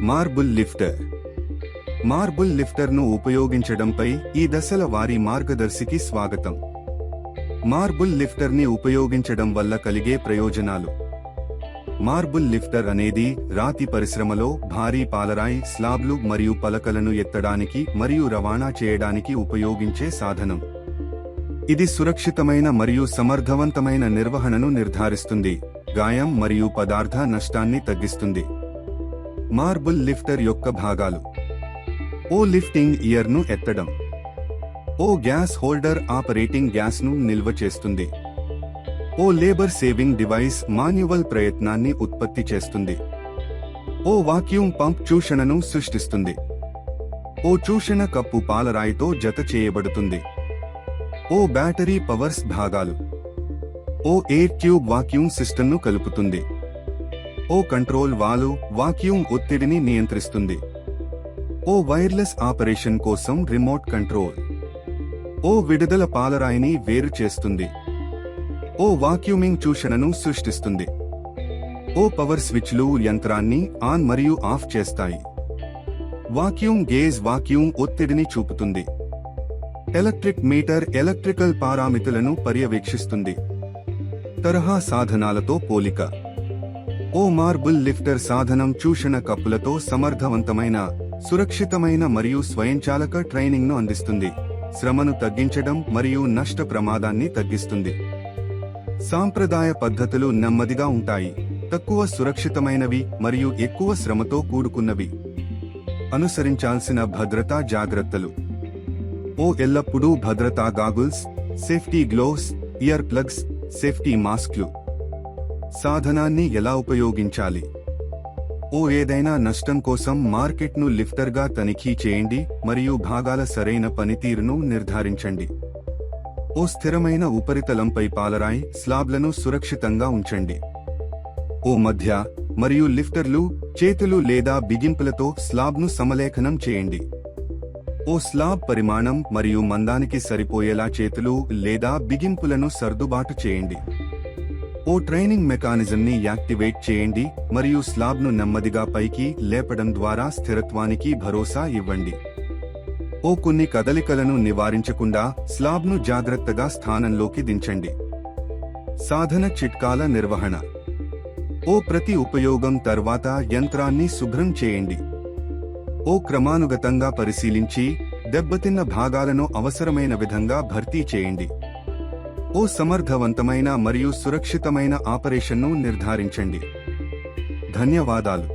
Marble lifter. Marble లిఫ్టర్ను ఉపయోగించడంపై ఈ దశల వారి మార్గదర్శికి స్వాగతం. మార్బుల్ లిఫ్టర్ని ఉపయోగించడం వల్ల కలిగే ప్రయోజనాలు. మార్బుల్ లిఫ్టర్ అనేది రాతి పరిశ్రమలో భారీ పాలరాయి స్లాబ్లు మరియు పలకలను ఎత్తడానికి మరియు రవాణా చేయడానికి ఉపయోగించే సాధనం. ఇది సురక్షితమైన మరియు సమర్థవంతమైన నిర్వహణను నిర్ధారిస్తుంది, గాయం మరియు పదార్థ నష్టాన్ని తగ్గిస్తుంది. మార్బుల్ లిఫ్టర్ యొక్క భాగాలు. ఓ లిఫ్టింగ్ ఇయర్ను ఎత్తడం. ఓ గ్యాస్ హోల్డర్ ఆపరేటింగ్ గ్యాస్ను నిల్వ చేస్తుంది. ఓ లేబర్ సేవింగ్ డివైస్ మాన్యువల్ ప్రయత్నాన్ని ఉత్పత్తి చేస్తుంది. ఓ వాక్యూమ్ పంప్ చూషణను సృష్టిస్తుంది. ఓ చూషణ కప్పు పాలరాయితో జత చేయబడుతుంది. ఓ బ్యాటరీ పవర్స్ భాగాలు. ఓ ఎయిర్ ట్యూబ్ వాక్యూమ్ సిస్టమ్ను కలుపుతుంది. ఓ కంట్రోల్ వాల్వ్ వాక్యూమ్ ఒత్తిడిని నియంత్రిస్తుంది. ఓ వైర్లెస్ ఆపరేషన్ కోసం రిమోట్ కంట్రోల్. ఓ విడుదల పాలరాయిని వేరు చేస్తుంది. ఓ వాక్యూమింగ్ చూషణను సృష్టిస్తుంది. ఓ పవర్ స్విచ్లు యంత్రాన్ని ఆన్ మరియు ఆఫ్ చేస్తాయి. వాక్యూమ్ గేజ్ వాక్యూమ్ ఒత్తిడిని చూపుతుంది. ఎలక్ట్రిక్ మీటర్ ఎలక్ట్రికల్ పారామితులను పర్యవేక్షిస్తుంది. తరహా సాధనాలతో పోలిక. ఓ మార్బుల్ లిఫ్టర్ సాధనం చూషణ కప్పులతో సమర్థవంతమైన, సురక్షితమైన మరియు స్వయంచాలక ట్రైనింగ్ను అందిస్తుంది. శ్రమను తగ్గించడం మరియు నష్ట ప్రమాదాన్ని తగ్గిస్తుంది. సాంప్రదాయ పద్ధతులు నెమ్మదిగా ఉంటాయి, తక్కువ సురక్షితమైనవి మరియు ఎక్కువ శ్రమతో కూడుకున్నవి. అనుసరించాల్సిన భద్రతా జాగ్రత్తలు. ఓ ఎల్లప్పుడూ భద్రతా goggles, safety gloves, ear plugs, safety మాస్క్లు. సాధనాన్ని ఎలా ఉపయోగించాలి. ఓ ఏదైనా నష్టం కోసం మార్కెట్ను లిఫ్టర్గా తనిఖీ చేయండి మరియు భాగాల సరైన పనితీరును నిర్ధారించండి. ఓ స్థిరమైన ఉపరితలంపై పాలరాయి స్లాబ్లను సురక్షితంగా ఉంచండి. ఓ మధ్య మరియు లిఫ్టర్లు, చేతులు లేదా బిగింపులతో స్లాబ్ను సమలేఖనం చేయండి. ఓ స్లాబ్ పరిమాణం మరియు మందానికి సరిపోయేలా చేతులు లేదా బిగింపులను సర్దుబాటు చేయండి. ఓ ట్రైనింగ్ మెకానిజంని యాక్టివేట్ చేయండి మరియు స్లాబ్ను నెమ్మదిగా పైకి లేపడం ద్వారా స్థిరత్వానికి భరోసా ఇవ్వండి. ఓ కొన్ని కదలికలను నివారించకుండా స్లాబ్ను జాగ్రత్తగా స్థానంలోకి దించండి. సాధన చిట్కాల నిర్వహణ. ఓ ప్రతి ఉపయోగం తర్వాత యంత్రాన్ని శుభ్రం చేయండి. ఓ క్రమానుగతంగా పరిశీలించి దెబ్బతిన్న భాగాలను అవసరమైన విధంగా భర్తీ చేయండి. ఓ సమర్థవంతమైన మరియు సురక్షితమైన ఆపరేషన్ను నిర్ధారించండి. ధన్యవాదాలు.